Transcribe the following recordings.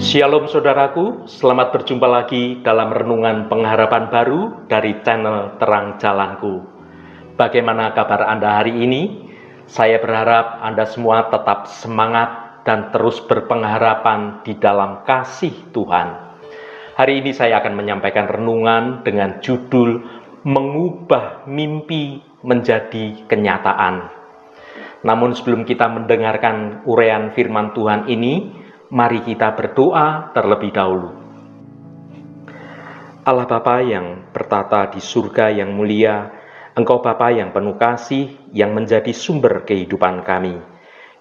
Shalom saudaraku, selamat berjumpa lagi dalam renungan pengharapan baru dari channel Terang Jalanku. Bagaimana kabar Anda hari ini? Saya berharap Anda semua tetap semangat dan terus berpengharapan di dalam kasih Tuhan. Hari ini saya akan menyampaikan renungan dengan judul Mengubah Mimpi Menjadi Kenyataan. Namun sebelum kita mendengarkan uraian firman Tuhan ini, mari kita berdoa terlebih dahulu. Allah Bapa yang bertata di surga yang mulia, Engkau Bapa yang penuh kasih, yang menjadi sumber kehidupan kami.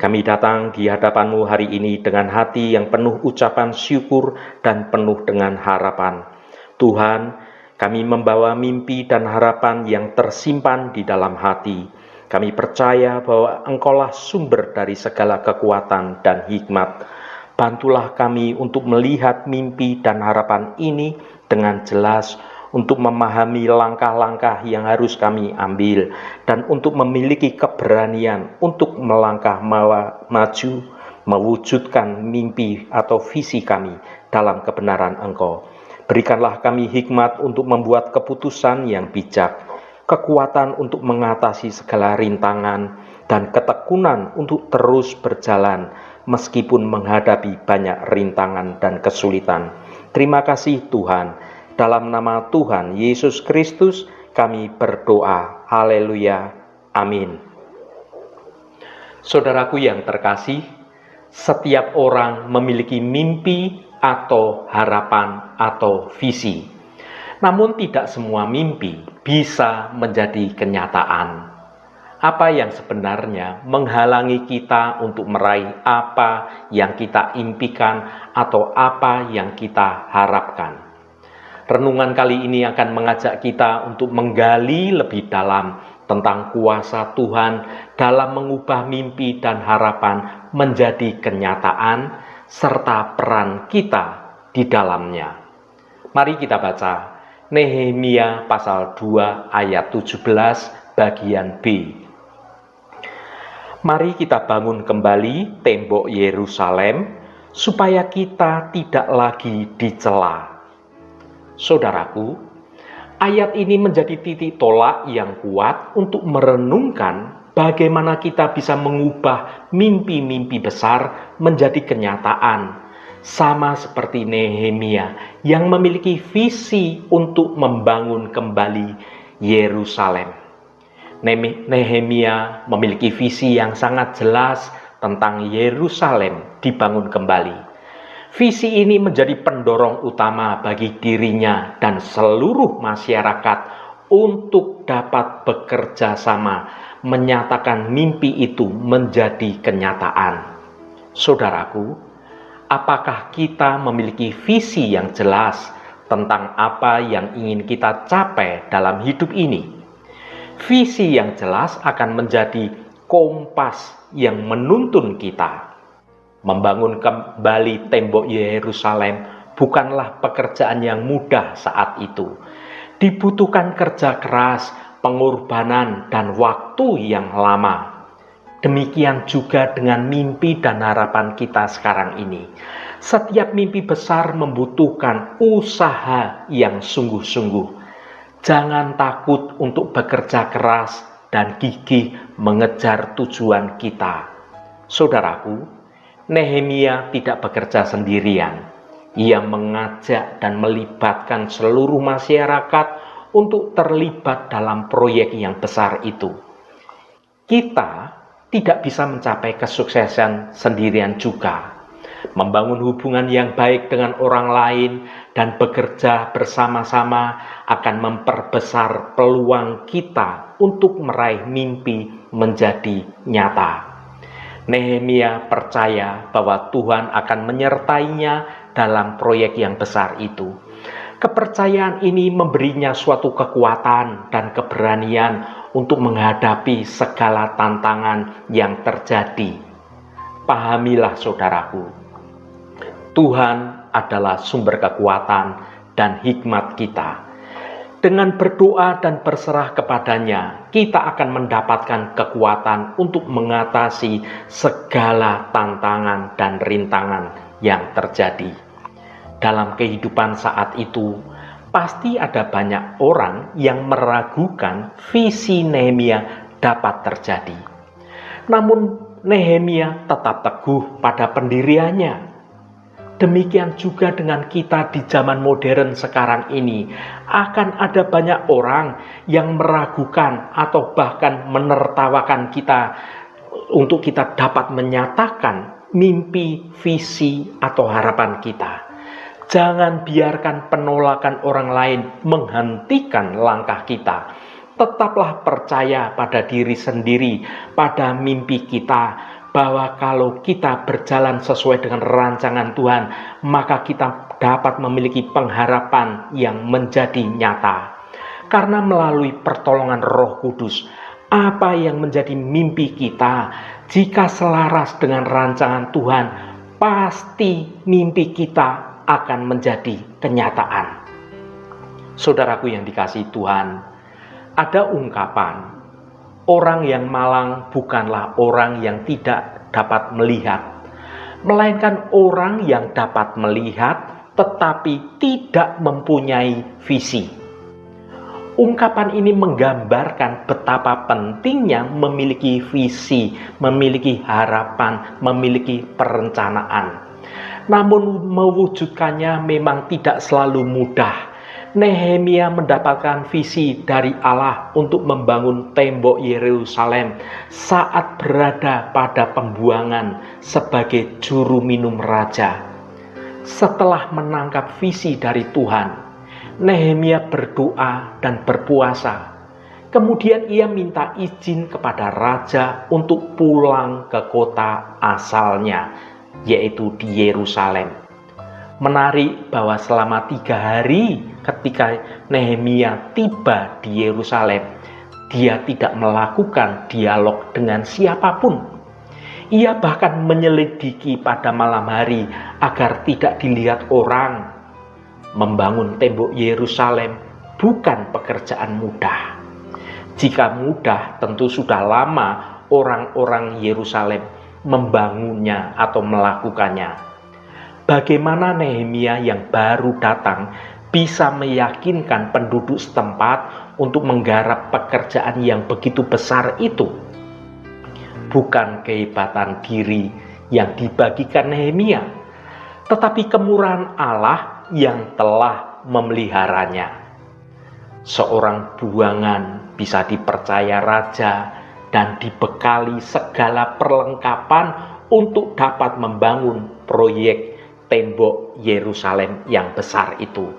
Kami datang di hadapan-Mu hari ini dengan hati yang penuh ucapan syukur dan penuh dengan harapan. Tuhan, kami membawa mimpi dan harapan yang tersimpan di dalam hati. Kami percaya bahwa Engkaulah sumber dari segala kekuatan dan hikmat. Bantulah kami untuk melihat mimpi dan harapan ini dengan jelas, untuk memahami langkah-langkah yang harus kami ambil, dan untuk memiliki keberanian untuk melangkah maju, mewujudkan mimpi atau visi kami dalam kebenaran Engkau. Berikanlah kami hikmat untuk membuat keputusan yang bijak, kekuatan untuk mengatasi segala rintangan, dan ketekunan untuk terus berjalan meskipun menghadapi banyak rintangan dan kesulitan. Terima kasih Tuhan. Dalam nama Tuhan Yesus Kristus kami berdoa. Haleluya. Amin. Saudaraku yang terkasih, setiap orang memiliki mimpi atau harapan atau visi. Namun tidak semua mimpi bisa menjadi kenyataan. Apa yang sebenarnya menghalangi kita untuk meraih apa yang kita impikan atau apa yang kita harapkan? Renungan kali ini akan mengajak kita untuk menggali lebih dalam tentang kuasa Tuhan dalam mengubah mimpi dan harapan menjadi kenyataan serta peran kita di dalamnya. Mari kita baca Nehemia pasal 2 ayat 17 bagian B. Mari kita bangun kembali tembok Yerusalem, supaya kita tidak lagi dicela. Saudaraku, ayat ini menjadi titik tolak yang kuat untuk merenungkan bagaimana kita bisa mengubah mimpi-mimpi besar menjadi kenyataan. Sama seperti Nehemia yang memiliki visi untuk membangun kembali Yerusalem. Nehemia memiliki visi yang sangat jelas tentang Yerusalem dibangun kembali. Visi ini menjadi pendorong utama bagi dirinya dan seluruh masyarakat untuk dapat bekerja sama menyatakan mimpi itu menjadi kenyataan. Saudaraku, apakah kita memiliki visi yang jelas tentang apa yang ingin kita capai dalam hidup ini? Visi yang jelas akan menjadi kompas yang menuntun kita. Membangun kembali tembok Yerusalem bukanlah pekerjaan yang mudah saat itu. Dibutuhkan kerja keras, pengorbanan, dan waktu yang lama. Demikian juga dengan mimpi dan harapan kita sekarang ini. Setiap mimpi besar membutuhkan usaha yang sungguh-sungguh. Jangan takut untuk bekerja keras dan gigih mengejar tujuan kita. Saudaraku, Nehemia tidak bekerja sendirian. Ia mengajak dan melibatkan seluruh masyarakat untuk terlibat dalam proyek yang besar itu. Kita tidak bisa mencapai kesuksesan sendirian juga. Membangun hubungan yang baik dengan orang lain dan bekerja bersama-sama akan memperbesar peluang kita untuk meraih mimpi menjadi nyata. Nehemia percaya bahwa Tuhan akan menyertainya dalam proyek yang besar itu. Kepercayaan ini memberinya suatu kekuatan dan keberanian untuk menghadapi segala tantangan yang terjadi. Pahamilah saudaraku, Tuhan adalah sumber kekuatan dan hikmat kita. Dengan berdoa dan berserah kepadanya, kita akan mendapatkan kekuatan untuk mengatasi segala tantangan dan rintangan yang terjadi. Dalam kehidupan saat itu, pasti ada banyak orang yang meragukan visi Nehemia dapat terjadi. Namun Nehemia tetap teguh pada pendiriannya. Demikian juga dengan kita di zaman modern sekarang ini. Akan ada banyak orang yang meragukan atau bahkan menertawakan kita untuk kita dapat menyatakan mimpi, visi, atau harapan kita. Jangan biarkan penolakan orang lain menghentikan langkah kita. Tetaplah percaya pada diri sendiri, pada mimpi kita, bahwa kalau kita berjalan sesuai dengan rancangan Tuhan, maka kita dapat memiliki pengharapan yang menjadi nyata. Karena melalui pertolongan Roh Kudus, apa yang menjadi mimpi kita, jika selaras dengan rancangan Tuhan, pasti mimpi kita akan menjadi kenyataan. Saudaraku yang dikasihi Tuhan, ada ungkapan, orang yang malang bukanlah orang yang tidak dapat melihat, melainkan orang yang dapat melihat tetapi tidak mempunyai visi. Ungkapan ini menggambarkan betapa pentingnya memiliki visi, memiliki harapan, memiliki perencanaan. Namun mewujudkannya memang tidak selalu mudah. Nehemia mendapatkan visi dari Allah untuk membangun tembok Yerusalem saat berada pada pembuangan sebagai juru minum raja. Setelah menangkap visi dari Tuhan, Nehemia berdoa dan berpuasa. Kemudian ia minta izin kepada raja untuk pulang ke kota asalnya, yaitu di Yerusalem. Menarik bahwa selama 3 hari ketika Nehemia tiba di Yerusalem, dia tidak melakukan dialog dengan siapapun. Ia bahkan menyelidiki pada malam hari agar tidak dilihat orang. Membangun tembok Yerusalem bukan pekerjaan mudah. Jika mudah, tentu sudah lama orang-orang Yerusalem membangunnya atau melakukannya. Bagaimana Nehemia yang baru datang bisa meyakinkan penduduk setempat untuk menggarap pekerjaan yang begitu besar itu? Bukan kehebatan diri yang dibagikan Nehemia, tetapi kemurahan Allah yang telah memeliharanya. Seorang buangan bisa dipercaya raja dan dibekali segala perlengkapan untuk dapat membangun proyek tembok Yerusalem yang besar itu.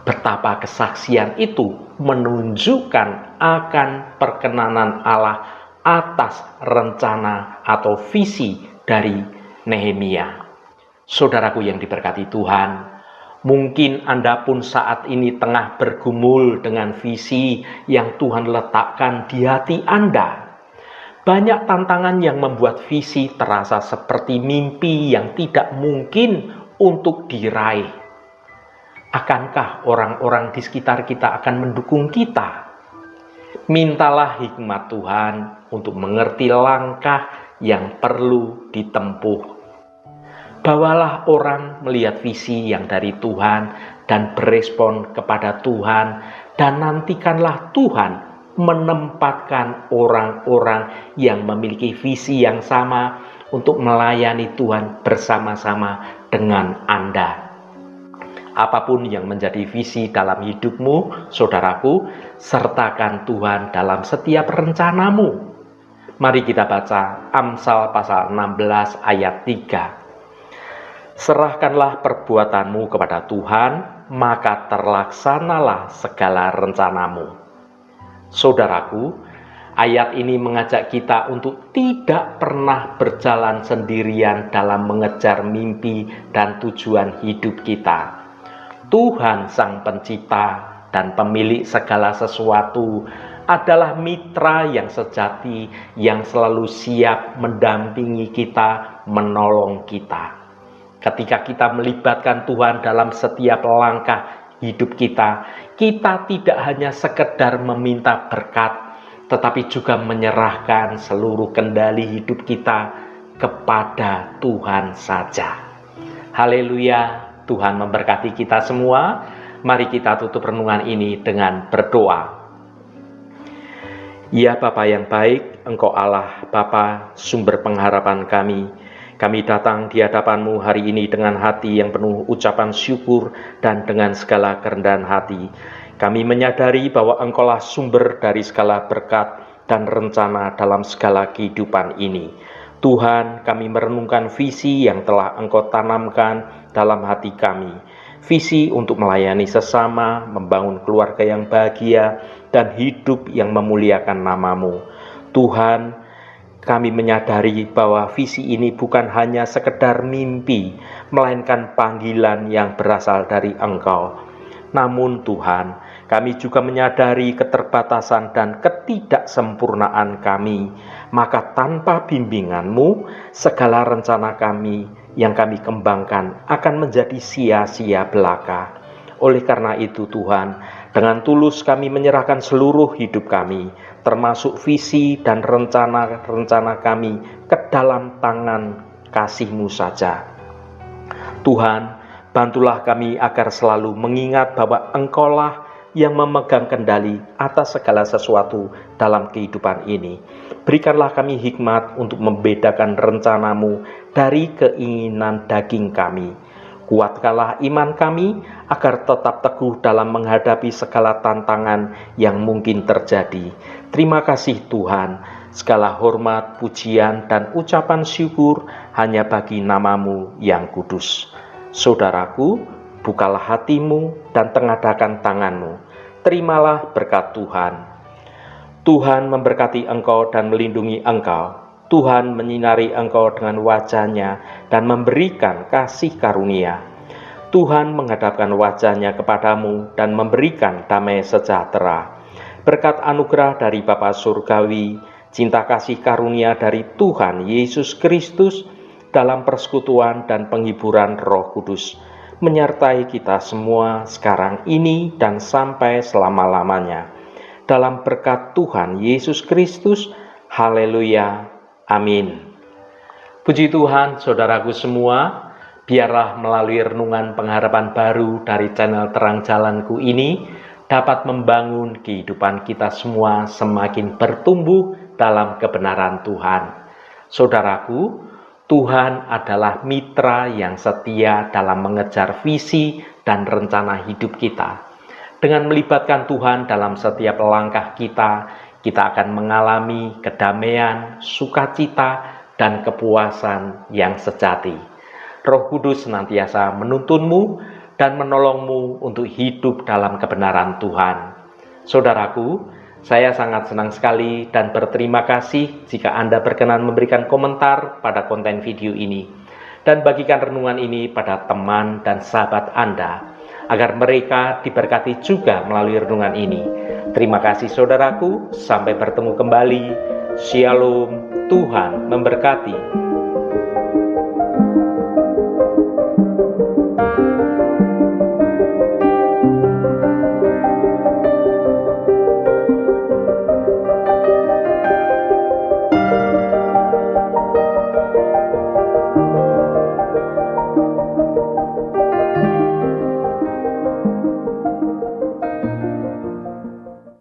Betapa kesaksian itu menunjukkan akan perkenanan Allah atas rencana atau visi dari Nehemia. Saudaraku yang diberkati Tuhan, mungkin Anda pun saat ini tengah bergumul dengan visi yang Tuhan letakkan di hati Anda. Banyak tantangan yang membuat visi terasa seperti mimpi yang tidak mungkin untuk diraih. Akankah orang-orang di sekitar kita akan mendukung kita? Mintalah hikmat Tuhan untuk mengerti langkah yang perlu ditempuh. Bawalah orang melihat visi yang dari Tuhan dan berespon kepada Tuhan, dan nantikanlah Tuhan menempatkan orang-orang yang memiliki visi yang sama untuk melayani Tuhan bersama-sama dengan Anda. Apapun yang menjadi visi dalam hidupmu, saudaraku, sertakan Tuhan dalam setiap rencanamu. Mari kita baca Amsal pasal 16 ayat 3. Serahkanlah perbuatanmu kepada Tuhan, maka terlaksanalah segala rencanamu. Saudaraku, ayat ini mengajak kita untuk tidak pernah berjalan sendirian dalam mengejar mimpi dan tujuan hidup kita. Tuhan Sang Pencipta dan pemilik segala sesuatu adalah mitra yang sejati yang selalu siap mendampingi kita, menolong kita. Ketika kita melibatkan Tuhan dalam setiap langkah hidup kita, kita tidak hanya sekedar meminta berkat, tetapi juga menyerahkan seluruh kendali hidup kita kepada Tuhan saja. Haleluya, Tuhan memberkati kita semua. Mari kita tutup renungan ini dengan berdoa. Ya Bapa yang baik, Engkau Allah Bapa, sumber pengharapan kami. Kami datang di hadapan-Mu hari ini dengan hati yang penuh ucapan syukur dan dengan segala kerendahan hati. Kami menyadari bahwa Engkaulah sumber dari segala berkat dan rencana dalam segala kehidupan ini. Tuhan, kami merenungkan visi yang telah Engkau tanamkan dalam hati kami. Visi untuk melayani sesama, membangun keluarga yang bahagia, dan hidup yang memuliakan nama-Mu. Tuhan, kami menyadari bahwa visi ini bukan hanya sekedar mimpi, melainkan panggilan yang berasal dari Engkau. Namun Tuhan, kami juga menyadari keterbatasan dan ketidaksempurnaan kami. Maka tanpa bimbingan-Mu, segala rencana kami yang kami kembangkan akan menjadi sia-sia belaka. Oleh karena itu Tuhan, dengan tulus kami menyerahkan seluruh hidup kami, termasuk visi dan rencana-rencana kami ke dalam tangan kasih-Mu saja. Tuhan, bantulah kami agar selalu mengingat bahwa Engkaulah yang memegang kendali atas segala sesuatu dalam kehidupan ini. Berikanlah kami hikmat untuk membedakan rencana-Mu dari keinginan daging kami. Kuatkanlah iman kami agar tetap teguh dalam menghadapi segala tantangan yang mungkin terjadi. Terima kasih Tuhan, segala hormat, pujian, dan ucapan syukur hanya bagi nama-Mu yang kudus. Saudaraku, bukalah hatimu dan tengadakan tanganmu. Terimalah berkat Tuhan. Tuhan memberkati engkau dan melindungi engkau. Tuhan menyinari engkau dengan wajah-Nya dan memberikan kasih karunia. Tuhan menghadapkan wajah-Nya kepadamu dan memberikan damai sejahtera. Berkat anugerah dari Bapa Surgawi, cinta kasih karunia dari Tuhan Yesus Kristus, dalam persekutuan dan penghiburan Roh Kudus, menyertai kita semua sekarang ini dan sampai selama-lamanya. Dalam berkat Tuhan Yesus Kristus, haleluya, amin. Puji Tuhan, saudaraku semua, biarlah melalui renungan pengharapan baru dari channel Terang Jalanku ini dapat membangun kehidupan kita semua semakin bertumbuh dalam kebenaran Tuhan. Saudaraku, Tuhan adalah mitra yang setia dalam mengejar visi dan rencana hidup kita. Dengan melibatkan Tuhan dalam setiap langkah kita, kita akan mengalami kedamaian, sukacita, dan kepuasan yang sejati. Roh Kudus senantiasa menuntunmu dan menolongmu untuk hidup dalam kebenaran Tuhan. Saudaraku, saya sangat senang sekali dan berterima kasih jika Anda berkenan memberikan komentar pada konten video ini dan bagikan renungan ini pada teman dan sahabat Anda agar mereka diberkati juga melalui renungan ini. Terima kasih saudaraku, sampai bertemu kembali. Shalom, Tuhan memberkati.